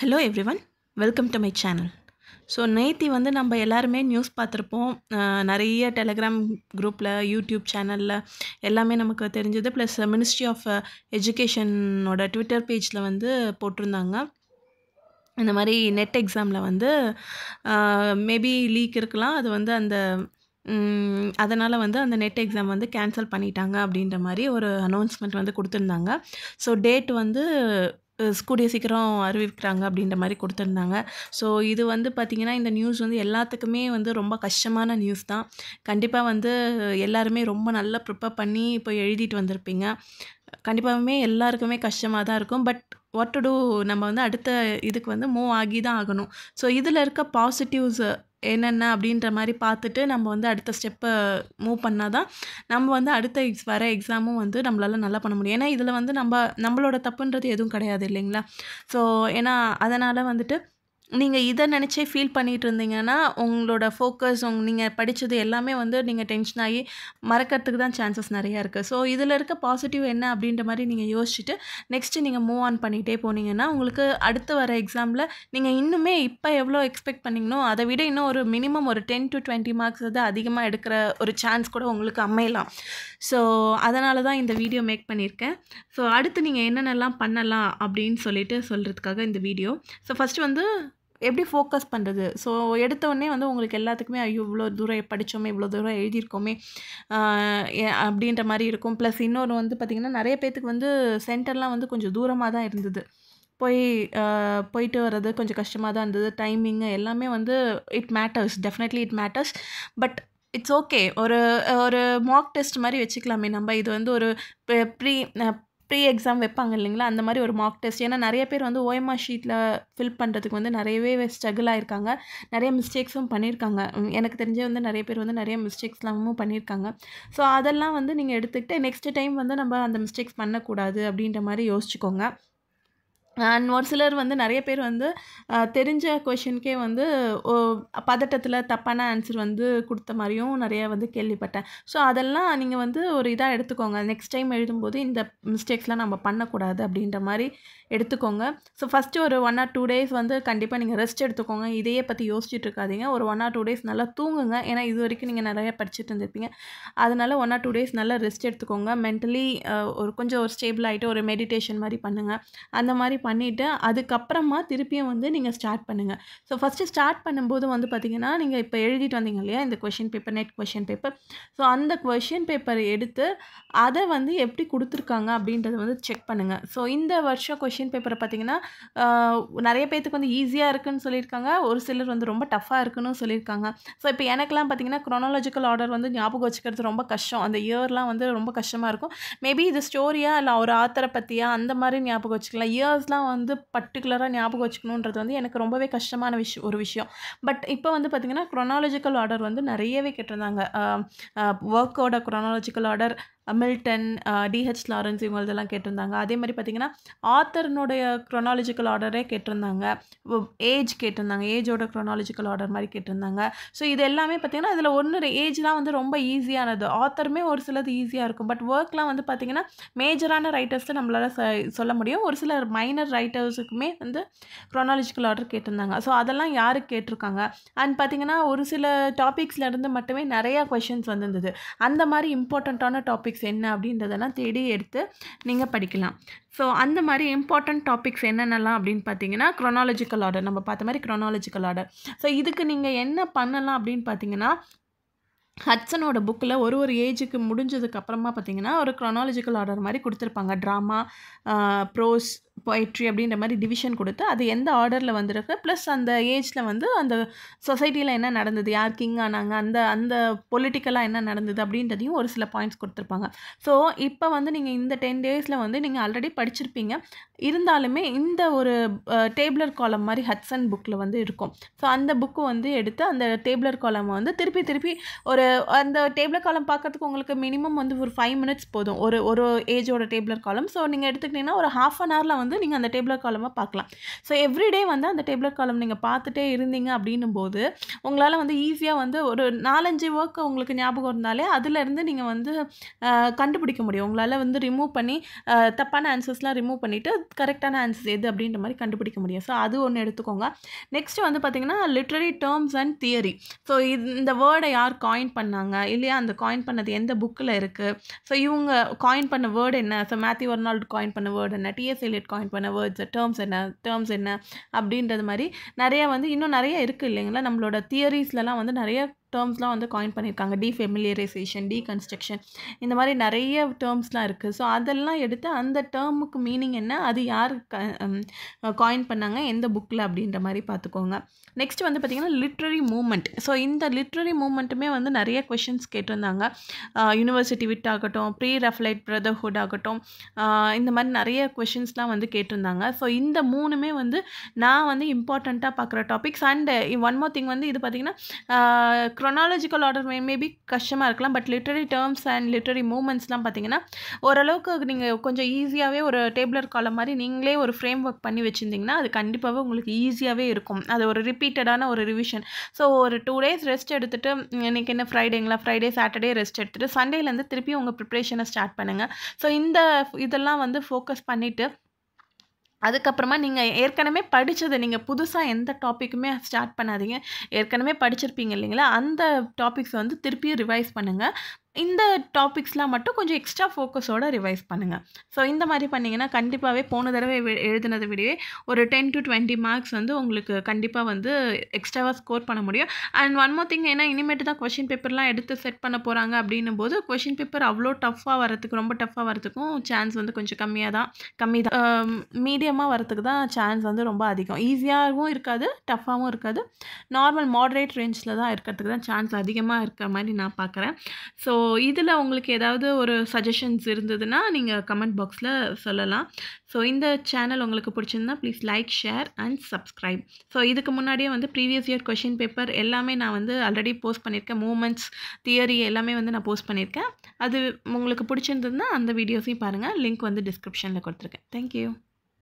Hello everyone, welcome to my channel. So நேத்தி வந்து நம்ம எல்லாருமே நியூஸ் பார்த்துருப்போம். நிறைய டெலகிராம் குரூப்பில், யூடியூப் சேனலில் எல்லாமே நமக்கு தெரிஞ்சது. ப்ளஸ் மினிஸ்ட்ரி ஆஃப் எஜுகேஷனோட ட்விட்டர் பேஜில் வந்து போட்டிருந்தாங்க. இந்த மாதிரி நெட் எக்ஸாமில் வந்து மேபி லீக் இருக்கலாம். அது வந்து அதனால் வந்து அந்த நெட் எக்ஸாம் வந்து கேன்சல் பண்ணிட்டாங்க அப்படின்ற மாதிரி ஒரு அனௌன்ஸ்மெண்ட் வந்து கொடுத்துருந்தாங்க. ஸோ டேட் வந்து கூடிய சீக்கிரம் அறிவிக்கிறாங்க அப்படின்ற மாதிரி கொடுத்துருந்தாங்க. ஸோ இது வந்து பார்த்திங்கன்னா, இந்த நியூஸ் வந்து எல்லாத்துக்குமே வந்து ரொம்ப கஷ்டமான நியூஸ் தான். கண்டிப்பாக வந்து எல்லாருமே ரொம்ப நல்லா ப்ரிப்பேர் பண்ணி இப்போ எழுதிட்டு வந்திருப்பீங்க. கண்டிப்பாகவே எல்லாருக்குமே கஷ்டமாக தான் இருக்கும். பட் வாட் டு டூ, நம்ம வந்து அடுத்த இதுக்கு வந்து மூவ் ஆகி தான் ஆகணும். ஸோ இதில் இருக்க பாசிட்டிவ்ஸ் என்னென்ன அப்படின்ற மாதிரி பார்த்துட்டு நம்ம வந்து அடுத்த ஸ்டெப்பை மூவ் பண்ணால் தான் நம்ம வந்து அடுத்த வர எக்ஸாமும் வந்து நம்மளால் நல்லா பண்ண முடியும். ஏன்னா இதில் வந்து நம்மளோட தப்புன்றது எதுவும் கிடையாது இல்லைங்களா? ஸோ ஏன்னா அதனால் வந்துட்டு நீங்கள் இதை நினச்சே ஃபீல் பண்ணிகிட்டு இருந்தீங்கன்னா, உங்களோட ஃபோக்கஸ் நீங்கள் படித்தது எல்லாமே வந்து நீங்கள் டென்ஷன் ஆகி மறக்கிறதுக்கு தான் சான்சஸ் நிறையா இருக்குது. ஸோ இதில் இருக்க பாசிட்டிவ் என்ன அப்படின்ற மாதிரி நீங்கள் யோசிச்சுட்டு நெக்ஸ்ட்டு நீங்கள் மூவ் ஆன் பண்ணிகிட்டே போனீங்கன்னா, உங்களுக்கு அடுத்து வர எக்ஸாமில் நீங்கள் இன்னுமே இப்போ எவ்வளோ எக்ஸ்பெக்ட் பண்ணிங்களோ அதை விட இன்னும் ஒரு மினிமம் ஒரு 10 to 20 மார்க்ஸ் வந்து அதிகமாக எடுக்கிற ஒரு சான்ஸ் கூட உங்களுக்கு அமையலாம். ஸோ அதனால தான் இந்த வீடியோ மேக் பண்ணியிருக்கேன். ஸோ அடுத்து நீங்கள் என்னென்னலாம் பண்ணலாம் அப்படின்னு சொல்கிறதுக்காக இந்த வீடியோ. ஸோ ஃபஸ்ட்டு வந்து எப்படி ஃபோக்கஸ் பண்ணுறது. ஸோ எடுத்தோடனே வந்து உங்களுக்கு எல்லாத்துக்குமே ஐயோ இவ்வளோ தூரம் படித்தோமே, இவ்வளோ தூரம் எழுதியிருக்கோமே அப்படின்ற மாதிரி இருக்கும். ப்ளஸ் இன்னொன்று வந்து பார்த்திங்கன்னா, நிறைய பேர்த்துக்கு வந்து சென்டர்லாம் வந்து கொஞ்சம் தூரமாக தான் இருந்தது. போயிட்டு வர்றது கொஞ்சம் கஷ்டமாக தான் இருந்தது. டைமிங்கு எல்லாமே வந்து it matters, definitely it matters. But it's okay. ஒரு மாக் டெஸ்ட் மாதிரி வச்சுக்கலாமே நம்ம. இது வந்து ஒரு ப்ரீ எக்ஸாம் வைப்பாங்க இல்லைங்களா, அந்த மாதிரி ஒரு மாக் டெஸ்ட். ஏன்னா நிறைய பேர் வந்து ஓஎம்ஆர் ஷீட்டில் ஃபில் பண்ணுறதுக்கு வந்து நிறையவே ஸ்ட்ரகிள் ஆகிருக்காங்க. நிறைய மிஸ்டேக்ஸும் பண்ணியிருக்காங்க. எனக்கு தெரிஞ்ச வந்து நிறைய பேர் வந்து நிறைய மிஸ்டேக்ஸ்லாமும் பண்ணியிருக்காங்க. ஸோ அதெல்லாம் வந்து நீங்கள் எடுத்துக்கிட்டு நெக்ஸ்ட் டைம் வந்து நம்ம அந்த மிஸ்டேக்ஸ் பண்ணக்கூடாது அப்படின்ற மாதிரி யோசிச்சுக்கோங்க. அண்ட் ஒரு சிலர் வந்து நிறைய பேர் வந்து தெரிஞ்ச கொஷினுக்கே வந்து பதட்டத்தில் தப்பான ஆன்சர் வந்து கொடுத்த மாதிரியும் நிறைய வந்து கேள்விப்பட்டேன். ஸோ அதெல்லாம் நீங்கள் வந்து ஒரு இதாக எடுத்துக்கோங்க. நெக்ஸ்ட் டைம் எழுதும்போது இந்த மிஸ்டேக்ஸ்லாம் நம்ம பண்ணக்கூடாது அப்படின்ற மாதிரி எடுத்துக்கோங்க. ஸோ ஃபஸ்ட்டு ஒரு 1 or 2 days வந்து கண்டிப்பாக நீங்கள் ரெஸ்ட் எடுத்துக்கோங்க. இதையே பற்றி யோசிச்சுட்டு இருக்காதீங்க. ஒரு 1 or 2 days நல்லா தூங்குங்க. ஏன்னா இது வரைக்கும் நீங்கள் நிறைய படிச்சுட்டு இருந்திருப்பீங்க. அதனால் 1 or 2 days நல்லா ரெஸ்ட் எடுத்துக்கோங்க. மென்டலி கொஞ்சம் ஒரு ஸ்டேபிள் ஆகிட்டு ஒரு மெடிடேஷன் மாதிரி பண்ணுங்கள். அந்த மாதிரி பண்ணிவிட்டு அதுக்கப்புறமா திருப்பியும் வந்து நீங்கள் ஸ்டார்ட் பண்ணுங்கள். ஸோ ஃபஸ்ட்டு ஸ்டார்ட் பண்ணும்போது வந்து பார்த்திங்கன்னா, நீங்கள் இப்போ எழுதிட்டு வந்தீங்க இல்லையா இந்த question paper, net question paper. So அந்த கொஷின் பேப்பரை எடுத்து அதை வந்து எப்படி கொடுத்துருக்காங்க அப்படின்றத வந்து செக் பண்ணுங்கள். ஸோ இந்த வருஷம் கொஷின் பேப்பரை பார்த்திங்கன்னா, நிறைய பேர்த்துக்கு வந்து ஈஸியாக இருக்குதுன்னு சொல்லியிருக்காங்க. ஒரு சிலர் வந்து ரொம்ப டஃப்பாக இருக்குன்னு சொல்லியிருக்காங்க. ஸோ இப்போ எனக்கெலாம் பார்த்திங்கன்னா க்ரோனாலஜிக்கல் ஆர்டர் வந்து ஞாபகம் வச்சுக்கிறது ரொம்ப கஷ்டம். அந்த இயர்லாம் வந்து ரொம்ப கஷ்டமாக இருக்கும். மேபி இது ஸ்டோரியா இல்லை ஒரு ஆத்தரை பற்றியா அந்த மாதிரி ஞாபகம் வச்சுக்கலாம். இயர்ஸ்லாம் வந்து பர்டிகுலராக ஞாபகம் வச்சுக்கணுன்றது வந்து எனக்கு ரொம்பவே கஷ்டமான ஒரு விஷயம். பட் இப்போ வந்து பார்த்திங்கன்னா, க்ரோனாலஜிக்கல் ஆர்டர் வந்து நிறையவே கேட்டிருந்தாங்க. ஒர்க்கோட chronological order, Milton, D H Lawrence இவங்களதெல்லாம் கேட்டிருந்தாங்க. அதே மாதிரி பார்த்திங்கன்னா ஆத்தர்னுடைய க்ரோனாலஜிக்கல் ஆர்டரே கேட்டிருந்தாங்க. ஏஜ் கேட்டிருந்தாங்க, ஏஜோட க்ரோனாலஜிக்கல் ஆர்டர் மாதிரி கேட்டிருந்தாங்க. ஸோ இது எல்லாமே பார்த்திங்கன்னா இதில் ஒன்று ஏஜ்லாம் வந்து ரொம்ப ஈஸியானது. ஆத்தருமே ஒரு சிலது ஈஸியாக இருக்கும். பட் ஒர்க்லாம் வந்து பார்த்திங்கன்னா மேஜரான ரைட்டர்ஸை நம்மளால் சொல்ல முடியும். ஒரு சில மைனர் ரைட்டர்ஸுக்குமே வந்து க்ரோனாலஜிக்கல் ஆர்டர் கேட்டிருந்தாங்க. ஸோ அதெல்லாம் யாருக்கு கேட்டிருக்காங்க அண்ட் பார்த்திங்கன்னா ஒரு சில டாபிக்ஸ்லேருந்து மட்டுமே நிறையா கொஷின்ஸ் வந்திருந்தது. அந்த மாதிரி இம்பார்ட்டண்ட்டான டாபிக்ஸ் என்ன அப்படின்றதெல்லாம் தேடி எடுத்து நீங்கள் படிக்கலாம். ஸோ அந்த மாதிரி இம்பார்ட்டண்ட் டாபிக்ஸ் என்னென்னலாம் அப்படின்னு பார்த்தீங்கன்னா, க்ரோனாலஜிக்கல் ஆர்டர் நம்ம பார்த்த மாதிரி க்ரோனாலஜிக்கல் ஆர்டர். ஸோ இதுக்கு நீங்கள் என்ன பண்ணலாம் அப்படின்னு பார்த்தீங்கன்னா, ஹட்சனோட புக்கில் ஒரு ஏஜுக்கு முடிஞ்சதுக்கு அப்புறமா பார்த்திங்கன்னா ஒரு க்ரோனாலஜிக்கல் ஆர்டர் மாதிரி கொடுத்துருப்பாங்க. ட்ராமா, ப்ரோஸ், பொயட்ரி அப்படின்ற மாதிரி டிவிஷன் கொடுத்து அது எந்த ஆர்டரில் வந்திருக்கு, ப்ளஸ் அந்த ஏஜில் வந்து அந்த சொசைட்டியில் என்ன நடந்தது, யார் கிங் ஆனாங்க, அந்த பொலிட்டிக்கலாக என்ன நடந்தது அப்படின்றதையும் ஒரு சில பாயிண்ட்ஸ் கொடுத்துருப்பாங்க. ஸோ இப்போ வந்து நீங்கள் இந்த 10 daysல வந்து நீங்கள் ஆல்ரெடி படிச்சிருப்பீங்க. இருந்தாலுமே இந்த ஒரு டேபிளர் காலம் மாதிரி ஹட்சன் புக்கில் வந்து இருக்கும். ஸோ அந்த புக்கு வந்து எடுத்து அந்த டேபிளர் காலம் வந்து திருப்பி அந்த டேபிளர் காலம் பார்க்கறதுக்கு உங்களுக்கு மினிமம் வந்து ஒரு 5 minutes போதும். ஒரு ஏஜோட டேபிளர் காலம். ஸோ நீங்கள் எடுத்துக்கிட்டிங்கன்னா ஒரு 1/2 hourல வந்து நீங்கள் அந்த டேபிளர் காலமை பார்க்கலாம். ஸோ எவ்ரிடே வந்து அந்த டேபிளர் காலம் நீங்கள் பார்த்துட்டே இருந்தீங்க அப்படின்னும் போது உங்களால் வந்து ஈஸியாக வந்து ஒரு 4-5 ஒர்க் உங்களுக்கு ஞாபகம் இருந்தாலே அதுலேருந்து நீங்கள் வந்து கண்டுபிடிக்க முடியும். உங்களால் வந்து ரிமூவ் பண்ணி தப்பான ஆன்சர்ஸ்லாம் ரிமூவ் பண்ணிவிட்டு கரெக்டான ஆன்சர்ஸ் எது அப்படின்ற மாதிரி கண்டுபிடிக்க முடியும். ஸோ அது ஒன்று எடுத்துக்கோங்க. நெக்ஸ்ட் வந்து பார்த்திங்கன்னா literary terms and theory. So இந்த வேர்டை யார் காயின் பண்ணாங்க இல்லையா, அந்த காயின் பண்ணது எந்த புக்கில் இருக்குது, ஸோ இவங்க காயின் பண்ண வேர்டு என்ன, ஸோ மேத்யூ அர்னால்டு காயின் பண்ண வேர்டு என்ன, டிஎஸ் எலியட் காயின் பண்ண வேர்ட்ஸ் டேர்ம்ஸ் என்ன அப்படின்றது மாதிரி நிறைய வந்து இன்னும் நிறைய இருக்குது இல்லைங்களா. நம்மளோட தியரிஸ்லலாம் வந்து நிறைய டேர்ம்ஸ்லாம் வந்து காயின் பண்ணியிருக்காங்க. டீஃபெமிலியரைசேஷன், டீகன்ஸ்ட்ரக்ஷன், இந்த மாதிரி நிறைய டேர்ம்ஸ்லாம் இருக்குது. ஸோ அதெல்லாம் எடுத்து அந்த டேர்முக்கு மீனிங் என்ன, அது யார் காயின் பண்ணாங்க, எந்த புக்கில் அப்படின்ற மாதிரி பார்த்துக்கோங்க. நெக்ஸ்ட் வந்து பார்த்திங்கன்னா லிட்ரரி மூமெண்ட். ஸோ இந்த லிட்ரரி மூமெண்ட்டுமே வந்து நிறைய கொஷின்ஸ் கேட்டிருந்தாங்க. யூனிவர்சிட்டி விட் ஆகட்டும், ப்ரீ ரஃப்லைட் பிரதர்ஹுட் ஆகட்டும், இந்த மாதிரி நிறைய கொஷின்ஸ்லாம் வந்து கேட்டிருந்தாங்க. ஸோ இந்த மூணுமே வந்து நான் வந்து இம்பார்ட்டண்ட்டாக பார்க்குற topics. And one more thing வந்து இது பார்த்திங்கன்னா க்ரொனாலஜிக்கல் ஆர்டர் மேபி கஷ்டமாக இருக்கலாம். But literary terms and literary மூமெண்ட்ஸ்லாம் பார்த்திங்கன்னா ஓரளவுக்கு நீங்கள் கொஞ்சம் ஈஸியாகவே ஒரு டேபிளர் காலம் மாதிரி நீங்களே ஒரு ஃப்ரேம் ஒர்க் பண்ணி வச்சுருந்தீங்கன்னா அது கண்டிப்பாகவே உங்களுக்கு ஈஸியாகவே இருக்கும். அது ஒரு ரிப்பீட்டடான ஒரு ரிவிஷன். ஸோ ஒரு 2 days ரெஸ்ட் எடுத்துகிட்டு, இன்றைக்கி என்ன ஃப்ரைடேங்களா, ஃப்ரைடே சாட்டர்டே ரெஸ்ட் எடுத்துகிட்டு சண்டேலேருந்து திருப்பி உங்கள் ப்ரிப்ரேஷனை ஸ்டார்ட் பண்ணுங்கள். ஸோ இதெல்லாம் வந்து ஃபோக்கஸ் பண்ணிவிட்டு அதுக்கப்புறமா நீங்கள் ஏற்கனவே படித்ததை நீங்கள் புதுசாக எந்த டாப்பிக்குமே ஸ்டார்ட் பண்ணாதீங்க. ஏற்கனவே படிச்சிருப்பீங்க இல்லைங்களா, அந்த டாபிக்ஸை வந்து திருப்பியும் ரிவைஸ் பண்ணுங்கள். இந்த டாபிக்ஸ்லாம் மட்டும் கொஞ்சம் எக்ஸ்ட்ரா ஃபோக்கஸோடு ரிவைஸ் பண்ணுங்கள். ஸோ இந்த மாதிரி பண்ணிங்கன்னா கண்டிப்பாகவே போன தடவை எழுதினதை விடவே ஒரு 10 to 20 மார்க்ஸ் வந்து உங்களுக்கு கண்டிப்பாக வந்து எக்ஸ்ட்ராவாக ஸ்கோர் பண்ண முடியும். அண்ட் ஒன் மோர் திங், ஏன்னா இனிமேட்டு தான் கொஷின் பேப்பர்லாம் எடுத்து செட் பண்ண போகிறாங்க அப்படின்னும் போது கொஷின் பேப்பர் அவ்வளோ ரொம்ப டஃப்பாக வரதுக்கும் சான்ஸ் வந்து கொஞ்சம் கம்மி தான். மீடியமாக வரதுக்கு தான் சான்ஸ் வந்து ரொம்ப அதிகம். ஈஸியாகவும் இருக்காது, டஃப்பாகவும் இருக்காது, நார்மல் மாடரேட் ரேஞ்சில் தான் இருக்கிறதுக்கு தான் சான்ஸ் அதிகமாக இருக்கிற மாதிரி நான் பார்க்குறேன். ஸோ இதில் உங்களுக்கு ஏதாவது ஒரு சஜஷன்ஸ் இருந்ததுன்னா நீங்கள் கமெண்ட் பாக்ஸில் சொல்லலாம். ஸோ இந்த சேனல் உங்களுக்கு பிடிச்சிருந்தா please like, share and subscribe. So இதுக்கு முன்னாடியே வந்து ப்ரீவியஸ் இயர் கொஷின் பேப்பர் எல்லாமே நான் வந்து ஆல்ரெடி போஸ்ட் பண்ணியிருக்கேன். மூமெண்ட்ஸ், தியரி எல்லாமே வந்து நான் போஸ்ட் பண்ணியிருக்கேன். அது உங்களுக்கு பிடிச்சிருந்ததுன்னா அந்த வீடியோஸையும் பாருங்கள். லிங்க் வந்து டிஸ்கிரிப்ஷனில் கொடுத்துருக்கேன். தேங்க்யூ.